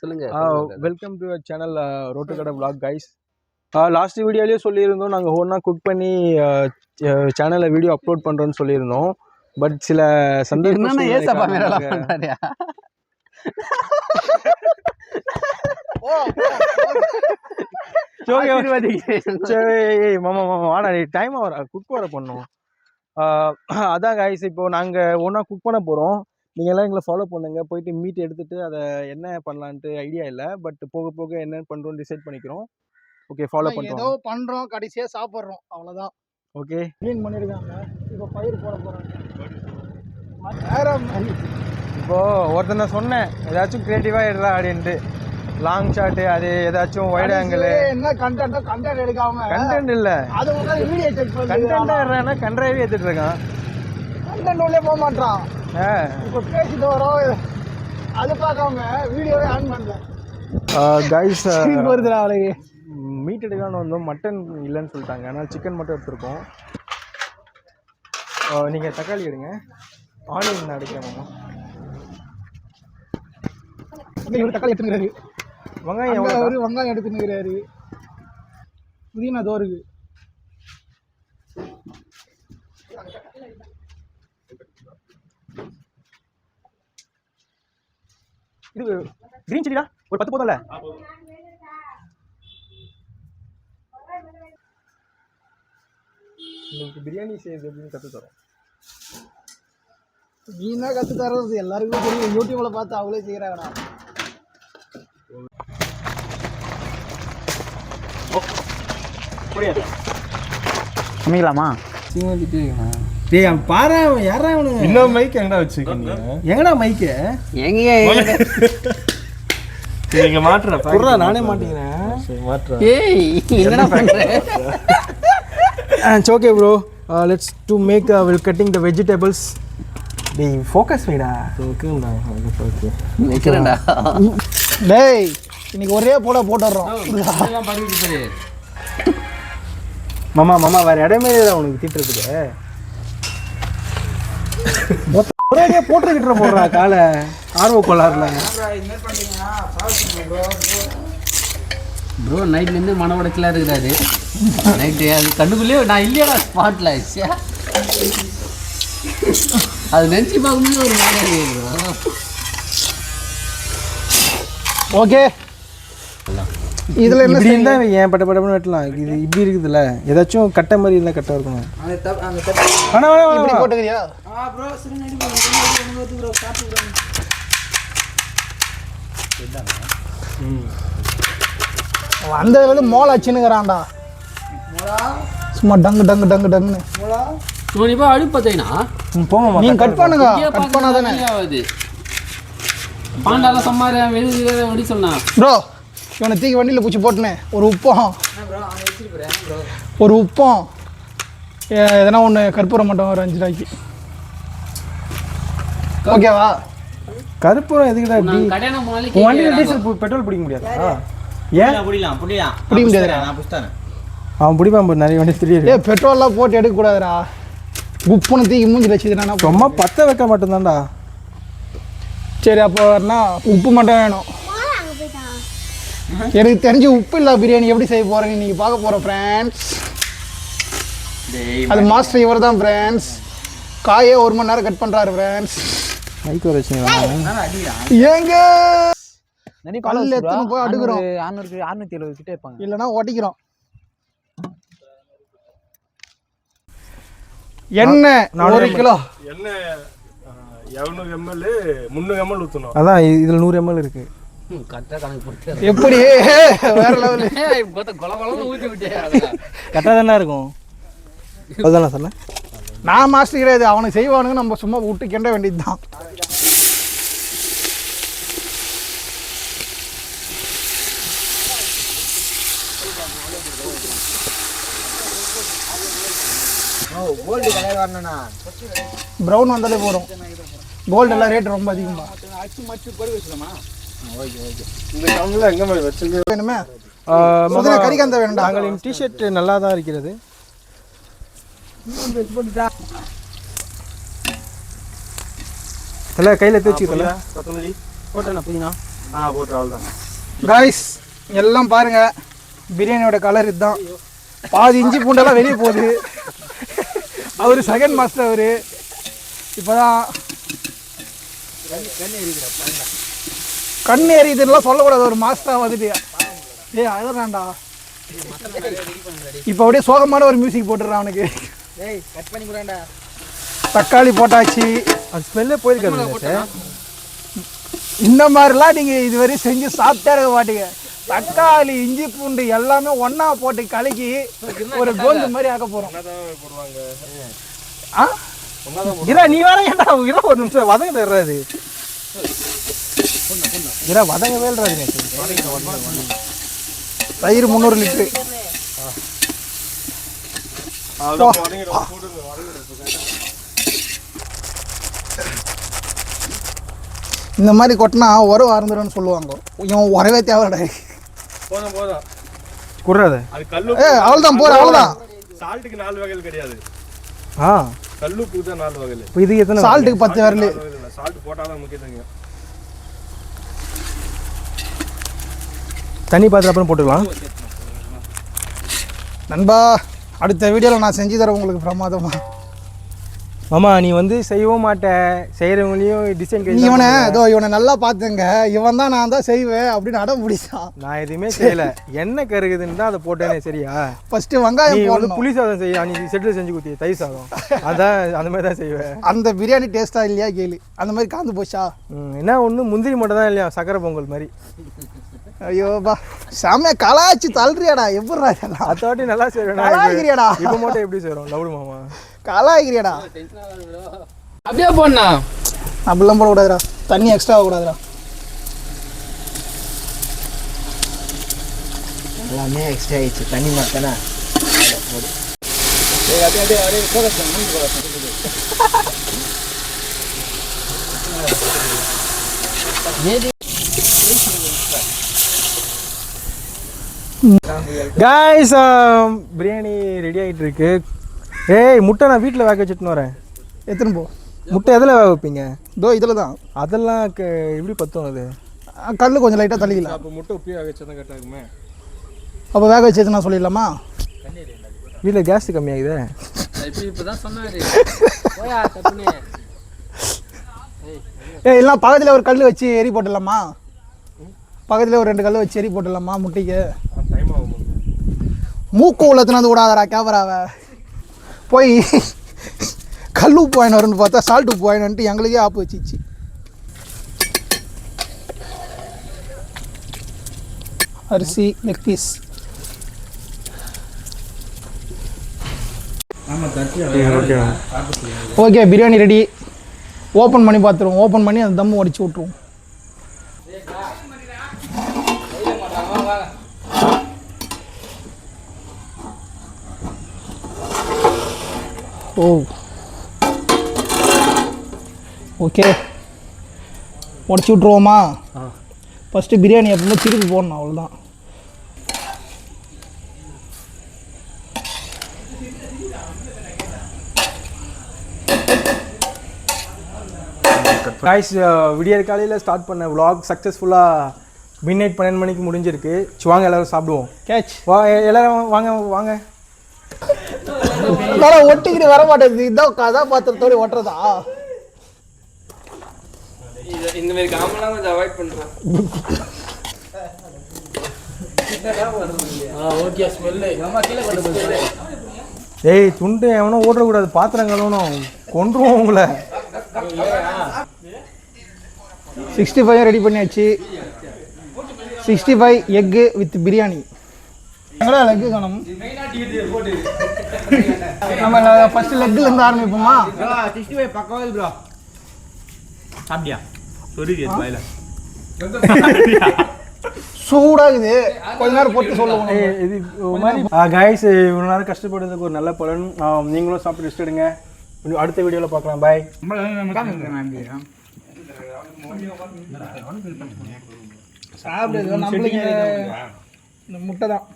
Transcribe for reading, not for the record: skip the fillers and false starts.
சொல்லுங்க. Welcome to channel ரோட்டுக்கடை vlog guys. Last வீடியோலேயே சொல்லியிருந்தோம், நாங்கள் ஒன்றா குக் பண்ணி சேனலில் வீடியோ அப்லோட் பண்ணுறோன்னு சொல்லியிருந்தோம். பட் சில சந்தர்ப்பம் மாமா வாடா டைம் வர குக் வர பண்ணோம். அதான் கைஸ், இப்போ நாங்கள் ஒன்றா குக் பண்ண போகிறோம். நீங்கள் எல்லாம் எங்களை ஃபாலோ பண்ணுங்க. போயிட்டு மீட் எடுத்துட்டு அதை என்ன பண்ணலான்ட்டு ஐடியா இல்லை. பட் போக போக என்ன பண்ணுறோம் டிசைட் பண்ணிக்கிறோம். ஓகே, ஃபாலோ பண்ணுறோம். ஏதோ பண்ணுறோம், கடைசியாக சாப்பிட்றோம், அவ்வளோதான். ஓகே, க்ளீன் பண்ணியிருக்காங்க. இப்போ பயிர் போட போகிறாங்க. வேற மாதிரி இப்போது ஒருத்தர் நான் சொன்னேன், ஏதாச்சும் க்ரியேட்டிவாக எடுறா அப்படின்ட்டு. லாங் ஷாட்டு, அது ஏதாச்சும் வைட் ஆங்கிள். என்ன கண்டென்ட் எடுக்காம கண்டென்ட் இல்லை, அது வீடியோ செக் பண்ணி கண்டென்ட்டாக எடுறான்னா கன்றாவே எடுத்துகிட்டு இருக்கான். கண்டென்ட் உள்ளே போக மாட்டான். இப்போ பேசிட்டு வரோம், அது பார்க்காம வீடியோவே ஆன் பண்ணல. கைஸ், வருதுடா அவளுக்கு. மீட் எடுக்கலான்னு வந்தோம், மட்டன் இல்லைன்னு சொல்லிட்டாங்க. அதனால் சிக்கன் மட்டும் எடுத்துருக்கோம். நீங்கள் தக்காளி எடுங்க, ஆனியன் அடிக்கணுமா? இவர் தக்காளி எடுத்துக்கிறாரு, வெங்காயம் வெங்காயம் எடுத்துக்கிறாரு, புதினா தோருக்கு. இது கிரீன் சில்லிடா, ஒரு 10 போதும்ல? இன்னைக்கு பிரியாணி செய்யுது அப்படின்னு கற்றுத்தரோம். நீனா கற்று தர்றது எல்லாருக்குமே தெரியும், யூடியூப்ல பார்த்து அவங்களே செய்கிறாங்கண்ணா. சமைக்கலாமா? டேய் பாரு, யாரா அவனுங்க? இன்னொரு மைக் எங்கடா வச்சிருக்கீங்க? எங்கடா மைக்கு? எங்க நீங்க மாட்றா புறா, நானே மாட்டேங்கிறேன். சரி மாட்றா. ஏய் என்னடா பண்ற? It's okay bro. Let's to make we'll cutting the vegetables. டேய் ஃபோக்கஸ் வைடா. ஓகேடா, ஓகே நிக்கறேன்டா. டேய் இன்னைக்கு ஒரே போட்டுறோம். இதெல்லாம் பண்ணிட்டு போறே. மாமா வேற இடமே இல்ல உனக்கு திட்டுறதுக்கு. ஒரே போட்டுக்கிட்டு போறா காலை ஆர்வ கொள்ளாருல. ப்ரோ நைட்ல இருந்து மனவடக்கலா இருக்குறாரு. நைட்டு அது கண்ணுக்குள்ளே நான் இல்லையாடா ஸ்பாட்ல. அது நினைச்சு பார்க்கும்போது ஒரு மாதிரி இருக்கு. ஓகே, இதுல என்ன இப்படி இருந்தா ஏன் பட்டப்படன்னு வெட்டலாம். இது இப்படி இருக்குதுல்ல, ஏதாச்சும் கட்ட மாதிரி இருந்தா கரெக்டா இருக்கும். இப்படி போட்டுக்கிறியா? ப்ரோ சரி நடி ப்ரோ சாப்பிடு ப்ரோ. அந்த வந்து மோள அச்சினுங்கறான்டா. சும்மா டங்கு. சோனி பா அடி பத்தைனா போமா, நீ கட் பண்ணுங்க. கட் பண்ணாதானே ஆகுது. பாண்டால சம்மாரே வெது ஓடி சொன்னா. ப்ரோ இவனை தூக்கி வண்டியில் பூச்சி போட்டுனே. ஒரு உப்பம் எதனா ஒன்று கற்பூரம் மட்டும் ஒரு 5 ரூபாய்க்கு. ஓகேவா? கற்பூரம் எதுக்குடா? வண்டியில் டீசல் பெட்ரோல் பிடிக்க முடியாதா? ஏன் பிடிக்க முடியாதுடா. அவன் பிடிப்பான் நிறைய வண்டி தெரியாது. பெட்ரோல்லாம் போட்டு எடுக்கக்கூடாதுடா. உப்புன்னு தூக்கி மூஞ்சி வச்சுதுனா சும்மா பற்ற வைக்க மாட்டேன்தான்டா. சரி, அப்போ வரனா உப்பு மட்டும் வேணும். எனக்கு தெரிஞ்சு உப்பு இல்லா பிரியாணி எப்படி செய்ய போறேன்னு நீங்க பார்க்க போற ஃப்ரெண்ட்ஸ். அது மாஸ்டர் இவர் தான் ஃப்ரெண்ட்ஸ். காயே 1 மணி நேரம் கட் பண்றாரு ஃப்ரெண்ட்ஸ். மைக் வரைச்சிங்களா? ஏங்க கல்ல எடுத்து போய் அடுக்குறோம். 670 கிட்ட இருப்பாங்க, இல்லனா ஓட்டிக்கிறோம். எண்ணெய் 1 கிலோ. எண்ணெய் 700 ml 300 ml ஊத்தணும். அதான் இதுல 100 ml இருக்கு. கரெக்டா கணக்கு போட்டு எப்படி வேற லெவல். கொலகொலன்னு ஊத்தி விட்டே. கரெக்டா தானே இருக்கும். அதுதானே சொன்னேன். நான் மாஸ்டர் கிடையாது, அவனுக்கு செய்வானுங்க, நம்ம சும்மா விட்டு கிண்ட வேண்டியதுதான். கோல்ட் கலர் வரணும்னா ப்ரௌன் வந்தாலே போறோம். கோல்ட் எல்லாம் ரேட் ரொம்ப அதிகமா. இந்த டவுன்ல எங்க மாதிரி வச்சிருக்க வேணுமே. முதல்ல கறிகாந்த வேணும்டா. நாங்களின் டி-ஷர்ட் நல்லா தான் இருக்கிறது. தல கையில தேய்ச்சி தல. கொத்தமல்லி போட்டேன் புதினா. போட்டு அவ்வளோதான். காய்ஸ் எல்லாம் பாருங்க, பிரியாணியோட கலர் இதுதான். பாதி இஞ்சி பூண்டெல்லாம் வெளியே போகுது. அவரு செகண்ட் மாஸ்டர். அவரு இப்போதான் கண் எரியுதுலாம் சொல்லக்கூடாது. ஒரு மாஸ்டராக வந்துட்டு அழகாண்டா. இப்போ அப்படியே சோகமான ஒரு மியூசிக் போட்டுடுறான் அவனுக்கு. கட் பண்ணி கூடாண்டா. தக்காளி போட்டாச்சு. அது ஸ்மெல்லே போயிருக்காது. இந்த மாதிரிலாம் நீங்கள் இதுவரை செஞ்சு சாப்பிட்டே இருக்க மாட்டீங்க. தக்காளி இஞ்சி பூண்டு எல்லாமே ஒன்றா போட்டு கலக்கி ஒரு கோல்டு மாதிரி ஆக்க போகிறோம். இரா நீ வேற ஏன்டா இரா ஒரு நிமிஷம் வதங்க தர்றாது. இரா வதங்கவே இல்லைறாது. தயிர் 300 லிட்டரு. இந்த மாதிரி கொட்டினா உரம் அறந்துடும்னு சொல்லுவாங்க. இவன் உரவே தேவைடா. போதும் குடுறாது. அது கல்லு. அவ்வளோதான் போதும், அவ்வளோதான். சால்ட்டுக்கு 4 வகைகள் கிடையாது. ஆ கல்லுப்பு தான் 4 வகைகள். இப்போ இதுக்கு எத்தனை? சால்ட்டுக்கு 10 வரல. சால்ட் போட்டாதான் முக்கியம். தண்ணி பாத்திரம் அப்புறம் போட்டுக்கலாம். நண்பா, அடுத்த வீடியோவில் நான் செஞ்சு தரேன் உங்களுக்கு பிரமாதமா. மாமா நீ வந்து செய்யவும் மாட்டேன், செய்கிறவங்களையும் டிசைன் நீ இவனை நல்லா பார்த்துங்க. இவன் தான் நான் தான் செய்வேன் அப்படின்னு அடம் பிடிச்சான். நான் எதுவுமே செய்யலை. என்ன கருகுதுன்னு தான் அதை போட்டேனே. சரியா? ஃபஸ்ட்டு வெங்காயம் போடணும். புளி சாதம் செய்ய நீ செட்டில் செஞ்சு கொடுத்தி தயிர் சாதம். அதான் அந்த மாதிரி தான் செய்வேன். அந்த பிரியாணி டேஸ்ட்டாக இல்லையா கேளு. அந்த மாதிரி காந்து போச்சா? என்ன ஒன்று முந்திரி மட்டும் தான் இல்லையா, சக்கரை பொங்கல் மாதிரி. ஐயோப்பா, செம்ம கலாச்சி தள்ளுறியாடா. எப்படிடா இதெல்லாம்? அத்தாட்டி நல்லா செய்வேன். கலாய்கிறியாடா. இப்போ மட்டும் எப்படி செய்கிறோம் லவுடு மாமா? கலாய்கிறியாடா. அப்படியே போடணா. அப்படிலாம் போடக்கூடாதுடா. தண்ணி எக்ஸ்ட்ரா ஆகக்கூடாதுடா. எல்லாமே எக்ஸ்ட்ரா ஆயிடுச்சு. தண்ணி மாத்தானே. காய்ஸ் பிரியாணி ரெடி ஆகிட்டு இருக்கு. ஏய் முட்டை நான் வீட்டில் வேக வச்சுட்டுன்னு வரேன். எத்தனை போ முட்டை எதில் வேக வைப்பீங்க? இதோ இதில் தான். அதெல்லாம் எப்படி பத்தும்? அது கல் கொஞ்சம் லைட்டாக தள்ளிக்கலாம். அப்போ முட்டை உப்பி வேக வச்சா தான் கரெக்டாக இருக்குமே. அப்போ வேக வச்சது நான் சொல்லிடலாமா? வீட்டில் கேஸ் கம்மியாகுது. இப்போதான் சொன்னாரு. இல்லைனா பக்கத்தில் ஒரு கல் வச்சு எரி போட்டுடலாமா? பக்கத்தில் ஒரு 2 கல் வச்சு எரி போட்டுடலாமா முட்டைக்கு? டைம் ஆகும். மூக்கு உள்ளத்துனாந்து விடாதடா கேமராவை. போய் கல் உப்பு வாங்கினு வரும்னு பார்த்தா சால்ட் உப்பு வாங்கினுட்டு எங்களுக்கே ஆப்பு வச்சிச்சு. அரிசி leg piece. Okay, biryani ready. Open பண்ணி பார்த்துருவோம். ஓப்பன் பண்ணி அந்த தம்மு உடச்சி விட்ருவோம். ஓ ஓகே, உடச்சி விட்ருவோமா? ஃபஸ்ட்டு பிரியாணி எப்பவுமே திருப்பி போடணும், அவ்வளோதான். காய்ஸ் விடியற் காலையில் ஸ்டார்ட் பண்ண vlog சக்ஸஸ்ஃபுல்லாக மிட்நைட் 12 மணிக்கு முடிஞ்சிருக்கு. வாங்க எல்லோரும் சாப்பிடுவோம். கேட்ச். எல்லோரும் வாங்க வாங்க. ஒட்டிக்கிட்டு வர மாட்டேங்குது. இதான் கதாபாத்திரத்தோடு ஒட்டுறதா? இந்த மாதிரி காமெல்லாம் கொஞ்சம் அவாய்ட் பண்ணுறேன். Okay smell. ஏய் துண்டு எவனோ ஓடக்கூடாது. பாத்திரம் கழுவணும். கொன்றுவோம் உங்களை. 65 ரெடி பண்ணியாச்சு. 65 எக்கு வித் பிரியாணி. எங்கடா லெக்கு காணும்? நம்ம ஃபர்ஸ்ட் லெக்ல இருந்து ஆரம்பிப்போமா? 65 பக்கவாது ப்ரோ. சாப்பிட்டியா? சொல்லிடு வாயில. சூடாகுது. கொஞ்ச நேரம் போட்டு சொல்லுவோம். இது ஒரு மாதிரி காய்ஸ் இவ்வளோ நேரம் கஷ்டப்படுறதுக்கு ஒரு நல்ல பலன். நீங்களும் சாப்பிட்டு ரெஸ்ட் எடுங்க. அடுத்த வீடியோவில் பார்க்கலாம். பாய். சாப்பிடுறது நம்மளுக்கு முட்டை தான்.